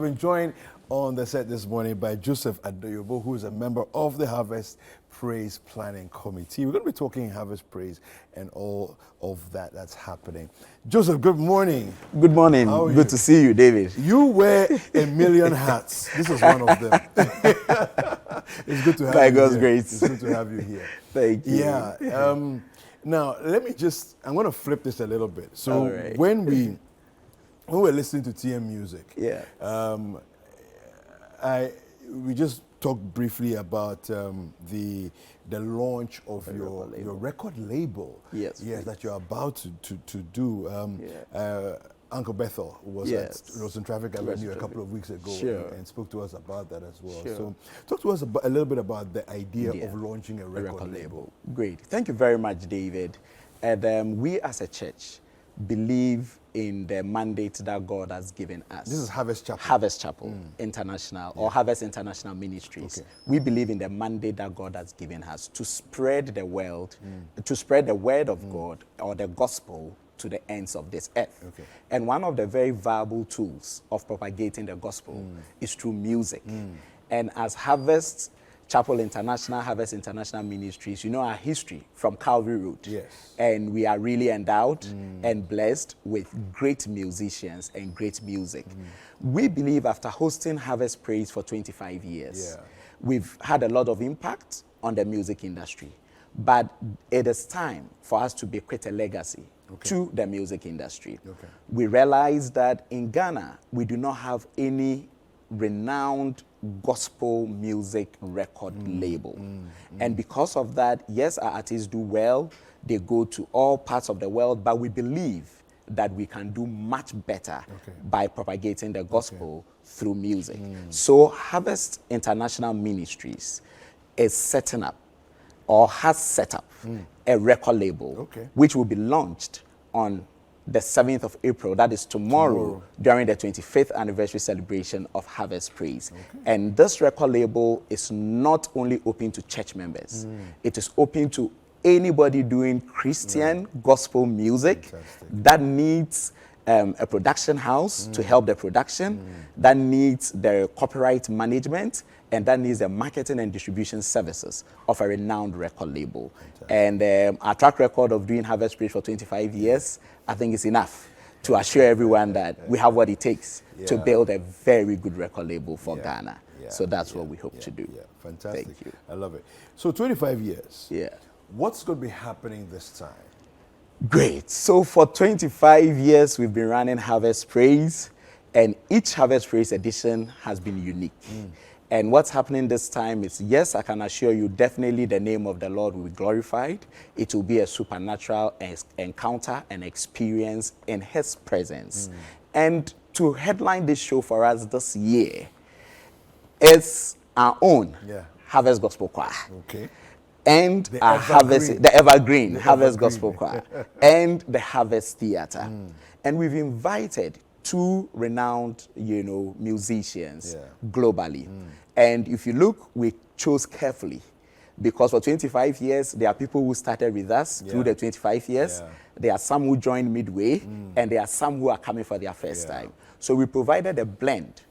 We're joined on the set this morning by Joseph Adoyobo, who is a member of the Harvest Praise Planning Committee. We're going to be talking Harvest Praise and all of that's happening. Joseph, good morning. Good morning. Good to see you, David. You wear a million hats. This is one of them. It's good to have you By God's here. grace. It's good to have you here. Thank you. Yeah. Now, I'm going to flip this a little bit. So Right. when we're listening to TM music, Yeah. we just talked briefly about the launch of your record label. Yes. Yes, that you're about to do. Uncle Bethel was at Rosen Traffic Avenue a couple of weeks ago and spoke to us about that as well. Sure. So talk to us a little bit about the idea of launching a record label. Great. Thank you very much, David. And we as a church believe in the mandate that God has given us. This is Harvest Chapel. Harvest Chapel International or Harvest International Ministries. Okay. We believe in the mandate that God has given us to spread the world, to spread the word of God or the gospel to the ends of this earth. Okay. And one of the very viable tools of propagating the gospel is through music. And as Harvest Chapel International, Harvest International Ministries, you know our history from Calvary Road. Yes. And we are really endowed and blessed with great musicians and great music. We believe after hosting Harvest Praise for 25 years, we've had a lot of impact on the music industry. But it is time for us to bequeath a legacy to the music industry. Okay. We realize that in Ghana, we do not have any renowned gospel music record label. And because of that, yes, our artists do well. They go to all parts of the world, but we believe that we can do much better by propagating the gospel through music. So Harvest International Ministries is setting up or has set up a record label which will be launched on the 7th of April, that is tomorrow, during the 25th anniversary celebration of Harvest Praise. And this record label is not only open to church members, it is open to anybody doing Christian gospel music that needs a production house to help the production, that needs the copyright management, and that needs the marketing and distribution services of a renowned record label. And our track record of doing Harvest Praise for 25 years, I think is enough to assure everyone that we have what it takes to build a very good record label for Ghana. So that's what we hope to do. Yeah, fantastic. Thank you. I love it. So 25 years. Yeah. What's going to be happening this time? Great. So for 25 years, we've been running Harvest Praise, and each Harvest Praise edition has been unique. And what's happening this time is, yes, I can assure you, definitely the name of the Lord will be glorified. It will be a supernatural encounter and experience in His presence. And to headline this show for us this year is our own Harvest Gospel Choir. Okay. And our Harvest, the Evergreen Harvest Gospel Choir, and the Harvest Theater. And we've invited two renowned, musicians globally. And if you look, we chose carefully because for 25 years, there are people who started with us through the 25 years. There are some who joined midway, and there are some who are coming for their first time. So we provided a blend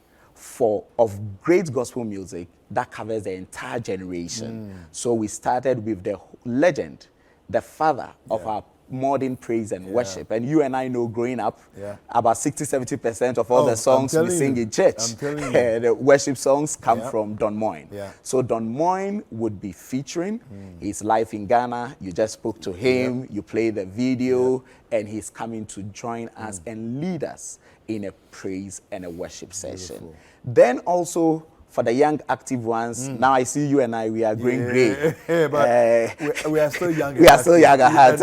of great gospel music that covers the entire generation. So we started with the legend, the father of our modern praise and worship. And you and I know growing up, about 60-70% of all the songs we sing in church, the worship songs come from Don Moyne. So Don Moyne would be featuring his life in Ghana. You just spoke to him, you play the video, and he's coming to join us and lead us in a praise and a worship session. Then also, for the young active ones, now I see you and I, we are growing gray. But we are still young. We are still young at heart.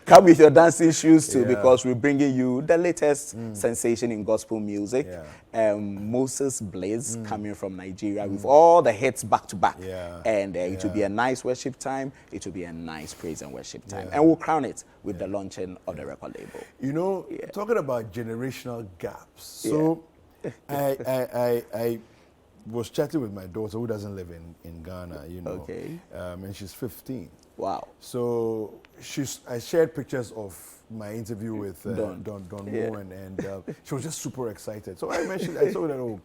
Come with your dancing shoes too, because we're bringing you the latest sensation in gospel music. Moses Blaze coming from Nigeria with all the hits back to back. And it will be a nice worship time. It will be a nice praise and worship time. And we'll crown it with the launching of the record label. Talking about generational gaps. So I was chatting with my daughter who doesn't live in Ghana, you know. Okay. And she's 15. Wow. So I shared pictures of my interview with Don Yeah. Moen, and she was just super excited. So I told her, oh,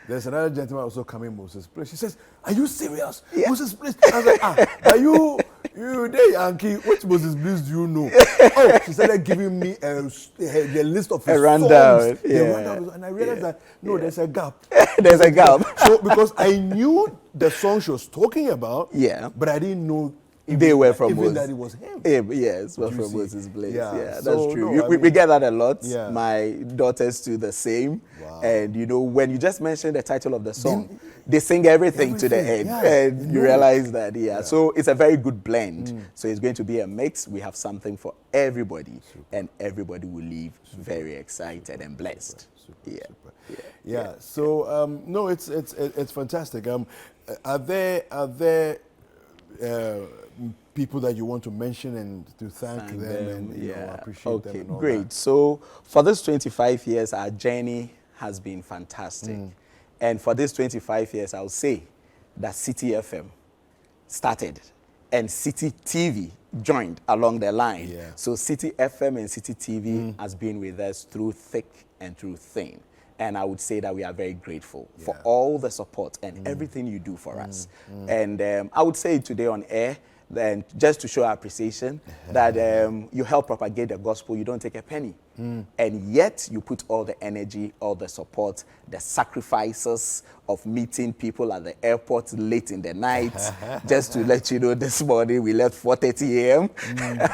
there's another gentleman also coming Moses Place. She says, are you serious? Yeah. Moses Place? I was like, are you there, Yankee? Which Moses Place do you know? Oh, she started giving me the list of his rundown. songs. Yeah. The rundown. And I realized that, no, there's a gap. There's a gap. So, because I knew the song she was talking about, Yeah. but I didn't know They were from even Moses. that it was him. Yes, well, You from see? Moses Place. Yeah, Yeah, so, that's true. no, We get that a lot. Yeah. My daughters do the same. Wow. And you know, when you just mention the title of the song, they sing everything to the end. yeah, And you realize that, So it's a very good blend. So it's going to be a mix. We have something for everybody. And everybody will leave very excited and blessed. Yeah. So no, it's fantastic. Are there people that you want to mention and to thank them and you know, appreciate them and all great. that? So for this 25 years, our journey has been fantastic. And for this 25 years, I'll say that Citi FM started and Citi TV joined along the line. Yeah. So Citi FM and Citi TV has been with us through thick and through thin. And I would say that we are very grateful for all the support and everything you do for us. And I would say today on air, then just to show our appreciation, that you help propagate the gospel, you don't take a penny. And yet you put all the energy, all the support, the sacrifices of meeting people at the airport late in the night. Just to let you know, this morning we left 4:30 a.m.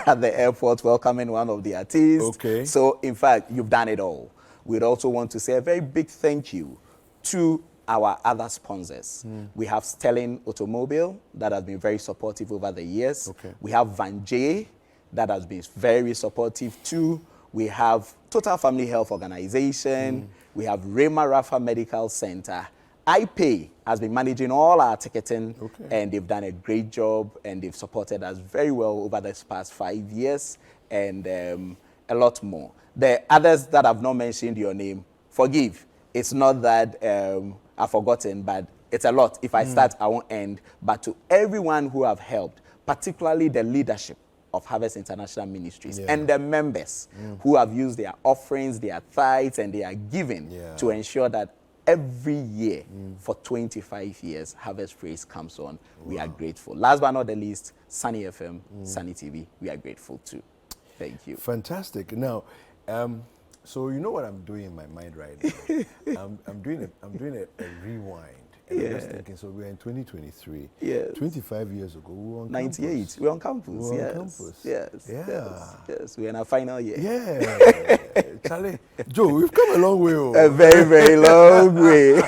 at the airport welcoming one of the artists. Okay. So in fact, you've done it all. We'd also want to say a very big thank you to our other sponsors. We have Sterling Automobile that has been very supportive over the years. Okay. We have Van J that has been very supportive too. We have Total Family Health Organization. We have Rema Rafa Medical Center. iPay has been managing all our ticketing, and they've done a great job, and they've supported us very well over this past 5 years, and a lot more. The others that I've not mentioned your name, forgive. It's not that I've forgotten, but it's a lot. If I start, I won't end. But to everyone who have helped, particularly the leadership of Harvest International Ministries and the members who have used their offerings, their tithes, and their giving to ensure that every year for 25 years, Harvest Praise comes on. We are grateful. Last but not the least, Sunny FM, Sunny TV, we are grateful too. Thank you. Fantastic. Now, so you know what I'm doing in my mind right now? I'm doing a rewind. And I'm just thinking, so we're in 2023. Yes. 25 years ago, we were on 98. campus. We're on campus. We were Yes. on campus. Yes. Yeah. Yes. Yes. We're in our final year. Yeah. Charlie, Joe, we've come a long way. A very, very long way.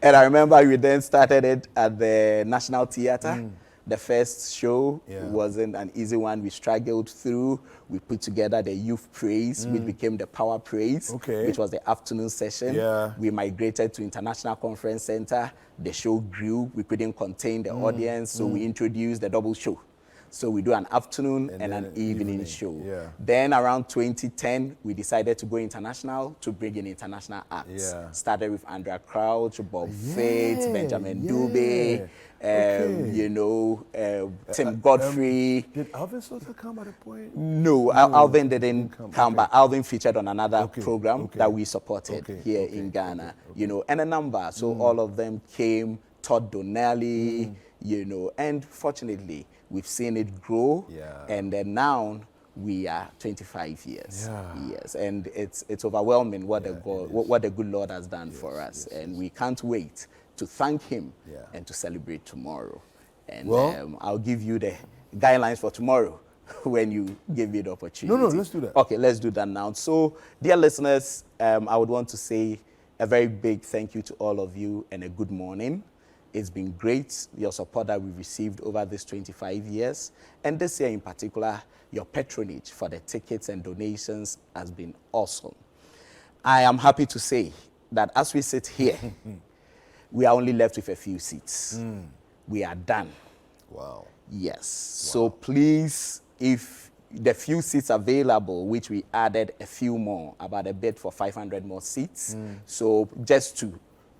And I remember we then started it at the National Theatre. The first show wasn't an easy one. We struggled through. We put together the Youth Praise, which became the Power Praise, which was the afternoon session. Yeah. We migrated to International Conference Center. The show grew. We couldn't contain the audience, so we introduced the double show. So we do an afternoon and an evening show. Yeah. Then around 2010, we decided to go international to bring in international acts. Yeah. Started with Andrea Crouch, Bob Fate, Benjamin Dube, you know, Tim Godfrey. Did Alvin Slaughter come at a point? No, Alvin didn't come, but Alvin featured on another program okay. that we supported here in Ghana, you know, and a number. So all of them came, Todd Donnelly, you know, and fortunately, we've seen it grow, and then now we are 25 years. Yes, and it's overwhelming what the good Lord has done for us, and we can't wait to thank Him and to celebrate tomorrow. And I'll give you the guidelines for tomorrow when you give me the opportunity. No, let's do that. Okay, let's do that now. So, dear listeners, I would want to say a very big thank you to all of you and a good morning. It's been great, your support that we've received over these 25 years. And this year in particular, your patronage for the tickets and donations has been awesome. I am happy to say that as we sit here, we are only left with a few seats. We are done. Wow. Yes. Wow. So please, if the few seats available, which we added a few more, about a bid for 500 more seats. So just to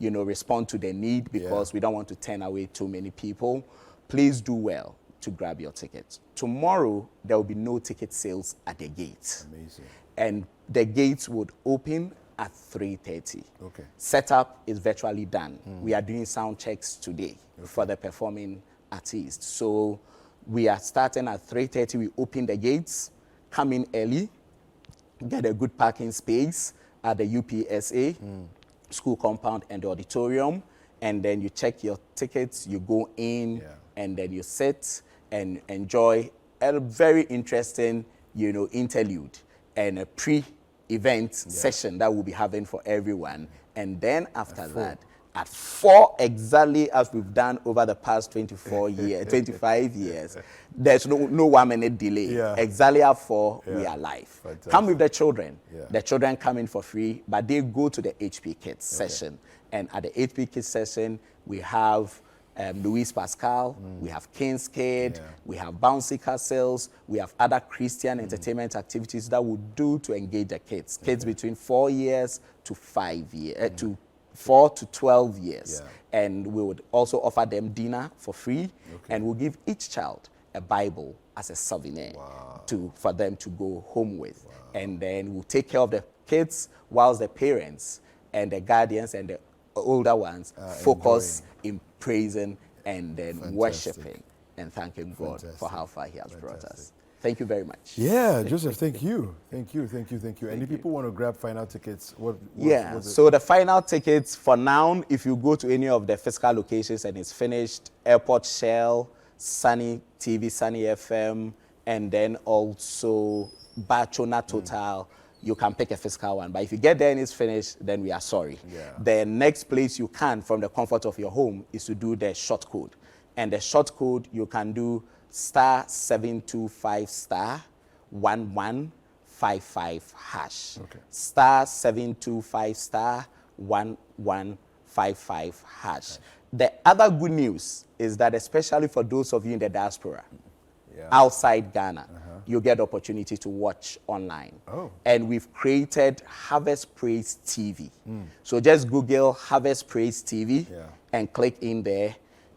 respond to the need, because we don't want to turn away too many people. Please do well to grab your tickets. Tomorrow, there will be no ticket sales at the gate. Amazing. And the gates would open at 3:30. Okay. Setup is virtually done. We are doing sound checks today for the performing artists. So we are starting at 3:30. We open the gates, come in early, get a good parking space at the UPSA, school compound and the auditorium, and then you check your tickets, you go in, and then you sit and enjoy a very interesting, interlude and a pre-event session that we'll be having for everyone. And then after that, at 4 exactly, as we've done over the past 25 years, there's no 1 minute delay. Exactly at 4, we are live. Fantastic. Come with the children. The children come in for free, but they go to the HP Kids session. And at the HP Kids session, we have Louise Pascal, we have King's Kid, we have Bouncy Castles, we have other Christian entertainment activities that we do to engage the kids. Kids between 4 years to 5 years, to 4 to 12 years. And we would also offer them dinner for free, and we'll give each child a Bible as a souvenir for them to go home with. And then we'll take care of the kids whilst the parents and the guardians and the older ones focus in praising and then worshiping and thanking God for how far He has brought us. Thank you very much. Yeah, Joseph, thank you. And if people want to grab final tickets, so the final tickets for now, if you go to any of the physical locations and it's finished, Airport Shell, Sunny TV, Sunny FM, and then also Bachona Total, you can pick a physical one. But if you get there and it's finished, then we are sorry. The next place you can, from the comfort of your home, is to do the short code. And the short code, you can do *725* 1155 hash. *725* 1155 hash. The other good news is that, especially for those of you in the diaspora, outside Ghana, you get the opportunity to watch online. And we've created Harvest Praise TV. So just Google Harvest Praise TV and click in there.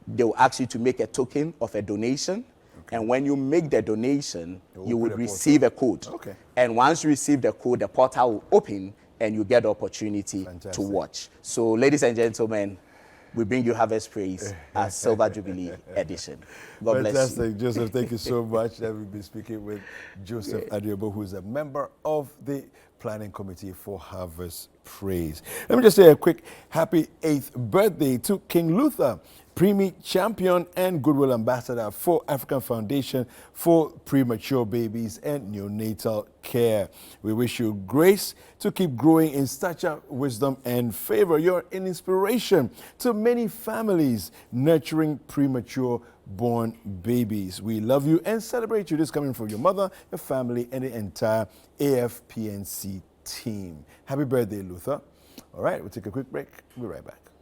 They will ask you to make a token of a donation. And when you make the donation, you will receive a code. And once you receive the code, the portal will open and you get the opportunity to watch. So, ladies and gentlemen, we bring you Harvest Praise as Silver Jubilee edition. God bless you. Fantastic, Joseph. Thank you so much. That we'll be speaking with Joseph Adiobo, who is a member of the planning committee for Harvest Praise. Let me just say a quick happy 8th birthday to King Luther, Preemie Champion and Goodwill Ambassador for African Foundation for Premature Babies and Neonatal Care. We wish you grace to keep growing in stature, wisdom, and favor. You're an inspiration to many families nurturing premature born babies. We love you and celebrate you. This coming from your mother, your family, and the entire AFPNC team. Happy birthday, Luther. All right, we'll take a quick break. We'll be right back.